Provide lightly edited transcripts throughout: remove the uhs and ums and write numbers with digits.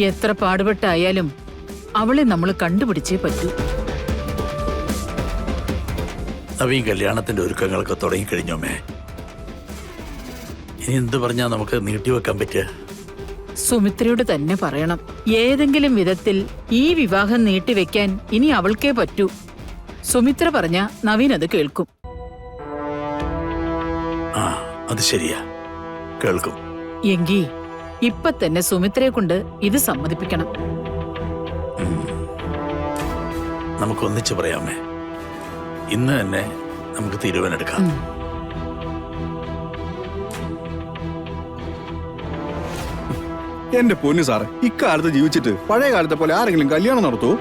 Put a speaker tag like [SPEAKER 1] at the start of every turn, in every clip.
[SPEAKER 1] എത്ര പാടുപെട്ടായാലും അവളെ നമ്മൾ കണ്ടുപിടിച്ചേ പറ്റൂ.
[SPEAKER 2] നവീൻ കല്യാണത്തിന്റെ ഒരുക്കങ്ങളൊക്കെ തുടങ്ങിക്കഴിഞ്ഞോമേ. ഇനി എന്ത് പറഞ്ഞാ നമുക്ക് നീട്ടിവെക്കാൻ പറ്റുക?
[SPEAKER 1] സുമിത്രയോട് തന്നെ പറയണം. ഏതെങ്കിലും വിധത്തിൽ ഈ വിവാഹം നീട്ടിവെക്കാൻ ഇനി അവൾക്കേ പറ്റൂ. സുമിത്ര പറഞ്ഞ നവീൻ അത് കേൾക്കും.
[SPEAKER 2] ആ, അത് ശരിയാ, കേൾക്കും.
[SPEAKER 1] എങ്കി ഇപ്പൊ തന്നെ സുമിത്രയെ കൊണ്ട് ഇത് സമ്മതിപ്പിക്കണം.
[SPEAKER 2] നമുക്ക് ഒന്നിച്ചു പറയാമേ. ഇന്ന് തന്നെ നമുക്ക് തീരുമാനമെടുക്കാം.
[SPEAKER 3] എന്റെ പൊന്നു സാറേ, ഇക്കാലത്ത് ജീവിച്ചിട്ട് പഴയ കാലത്തെ പോലെ ആരെങ്കിലും കല്യാണം നടത്തൂ?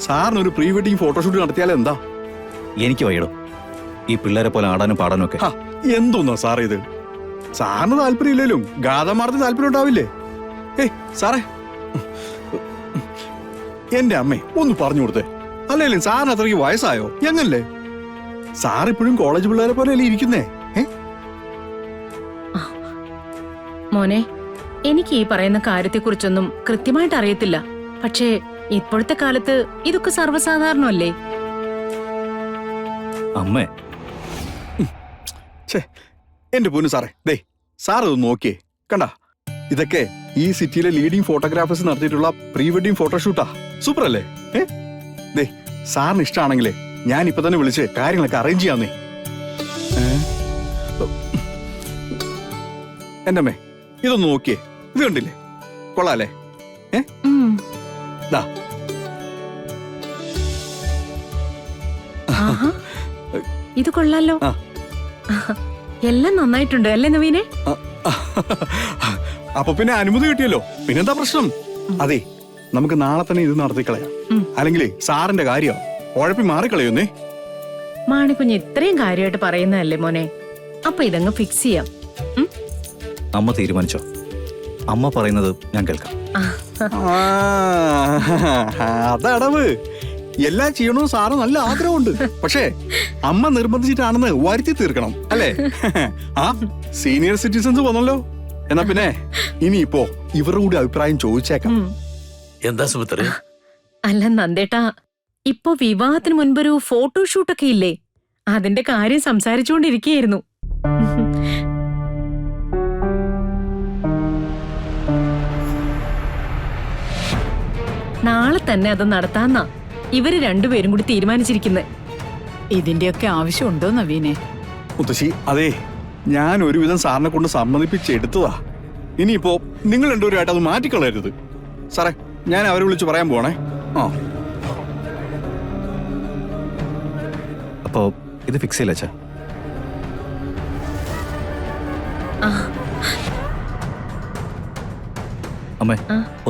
[SPEAKER 3] സാറിനൊരു പ്രീ വെഡിങ് ഫോട്ടോഷൂട്ട് നടത്തിയാൽ എന്താ?
[SPEAKER 4] എനിക്ക് വയ്യടോ ഈ പിള്ളേരെ പോലെ ആടാനും പാടാനും ഒക്കെ.
[SPEAKER 3] എന്തോന്നാ സാറേ ഇത്? സാറിന് താല്പര്യമില്ലേലും ഗാഥമാർത്തിന് താല്പര്യം ഉണ്ടാവില്ലേ? ഏയ് സാറേ, എന്റെ അമ്മേ ഒന്ന് പറഞ്ഞു കൊടുത്തേ. അല്ലേലും സാറിന് അത്രയ്ക്ക് വയസ്സായോ? എങ്ങനല്ലേ സാറിപ്പോഴും കോളേജ് പിള്ളേരെ പോലെ അല്ലേ ഇരിക്കുന്നേ?
[SPEAKER 5] മോനെ, എനിക്ക് ഈ പറയുന്ന കാര്യത്തെക്കുറിച്ചൊന്നും കൃത്യമായിട്ട് അറിയത്തില്ല. പക്ഷേ ഇപ്പോഴത്തെ കാലത്ത് ഇതൊക്കെ സർവ്വസാധാരണമല്ലേ?
[SPEAKER 4] അമ്മേ,
[SPEAKER 3] എന്റെ പൊന്നു സാറേ, ദേ സാർ ഇത് നോക്കിയേ, കണ്ട ഇതൊക്കെ ഈ സിറ്റിയിലെ ലീഡിംഗ് ഫോട്ടോഗ്രാഫേഴ്സ് നടത്തിയിട്ടുള്ള പ്രീ വെഡിങ് ഫോട്ടോഷൂട്ടാ. സൂപ്പർ അല്ലേ? ദേ സാറിന് ഇഷ്ടമാണെങ്കിലേ ഞാൻ ഇപ്പൊ തന്നെ വിളിച്ച് കാര്യങ്ങളൊക്കെ അറേഞ്ച് ചെയ്യാന്നേ. എന്റെ അമ്മേ, ഇതൊന്ന് നോക്കിയേ, ഇത് കണ്ടില്ലേ? കൊള്ളാല്ലേ? ദാ
[SPEAKER 5] ഇത് കൊള്ളാലോ. എല്ലാം നന്നായിട്ടുണ്ട് അല്ലേ നവീനെ?
[SPEAKER 3] അപ്പൊ പിന്നെ അനുമതി കിട്ടിയല്ലോ, പിന്നെന്താ പ്രശ്നം? അതെ, നമുക്ക് നാളെ തന്നെ ഇത് നടത്തിക്കളയാം. അല്ലെങ്കിൽ സാറിന്റെ കാര്യം ഉഴപ്പി മാറിക്കളയുന്നേ.
[SPEAKER 5] മാണിക്കുഞ്ഞ് ഇത്രയും കാര്യമായിട്ട് പറയുന്നതല്ലേ മോനെ? അപ്പൊ ഇതങ്ങ് ഫിക്സ് ചെയ്യാം.
[SPEAKER 4] അമ്മ തീരുമാനിച്ചോ? അമ്മ പറയുന്നത് ഞാൻ കേൾക്കാം.
[SPEAKER 3] അതടവ് എല്ലാം ചെയ്യണമെന്ന് സാറ് നല്ല ആഗ്രഹമുണ്ട്. പക്ഷേ അമ്മ നിർബന്ധിച്ചിട്ടാണെന്ന് വരുത്തി തീർക്കണം അല്ലേ? ആ സീനിയർ സിറ്റിസൺസ് വന്നല്ലോ. എന്നാ പിന്നെ ഇനിയിപ്പോ ഇവരുടെ കൂടി അഭിപ്രായം ചോദിച്ചേക്കാം.
[SPEAKER 2] എന്താ സുമിത്ര?
[SPEAKER 5] അല്ല നന്ദേട്ടാ, ഇപ്പൊ വിവാഹത്തിന് മുൻപൊരു ഫോട്ടോഷൂട്ടൊക്കെ ഇല്ലേ? അതിന്റെ കാര്യം സംസാരിച്ചുകൊണ്ടിരിക്കുകയായിരുന്നു. നാളെ തന്നെ അത് നടത്താന്നാ ഇവര് രണ്ടുപേരും കൂടി തീരുമാനിച്ചിരിക്കുന്നത്.
[SPEAKER 1] ഇതിന്റെയൊക്കെ ആവശ്യമുണ്ടോ നവീനെ?
[SPEAKER 3] മുത്തശ്ശി, അതെ, ഞാൻ ഒരുവിധം സാറിനെ കൊണ്ട് സമ്മതിപ്പിച്ചെടുത്തതാ. ഇനിയിപ്പോ നിങ്ങൾ രണ്ടുപേരുമായിട്ട് അത് മാറ്റിക്കളയരുത്. സാറേ, ഞാൻ അവരെ വിളിച്ച് പറയാൻ പോണേ.
[SPEAKER 4] അപ്പോ ഇത് ഫിക്സ് ചെയ്യില്ല അച്ഛാ? അമ്മേ,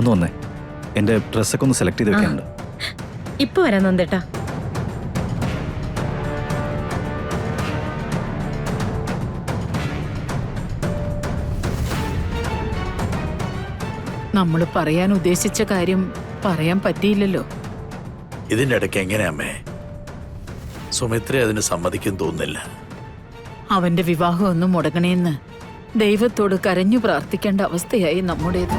[SPEAKER 4] ഒന്ന് വന്നേ. എന്റെ ഡ്രസ്സൊക്കെ ഒന്ന് സെലക്ട് ചെയ്ത് വെക്കാനുണ്ട്.
[SPEAKER 5] ഇപ്പൊ വരാം നന്ദേട്ടാ.
[SPEAKER 1] നമ്മൾ പറയാൻ ഉദ്ദേശിച്ച കാര്യം പറയാൻ പറ്റിയില്ലല്ലോ.
[SPEAKER 2] ഇതിന്റെ ഇടയ്ക്ക് എങ്ങനെയാ അമ്മേ? സുമിത്ര അതിന് സമ്മതിക്കും തോന്നുന്നില്ല.
[SPEAKER 1] അവന്റെ വിവാഹം ഒന്നും മുടങ്ങണേന്ന് ദൈവത്തോട് കരഞ്ഞു പ്രാർത്ഥിക്കേണ്ട അവസ്ഥയായി നമ്മുടേത്.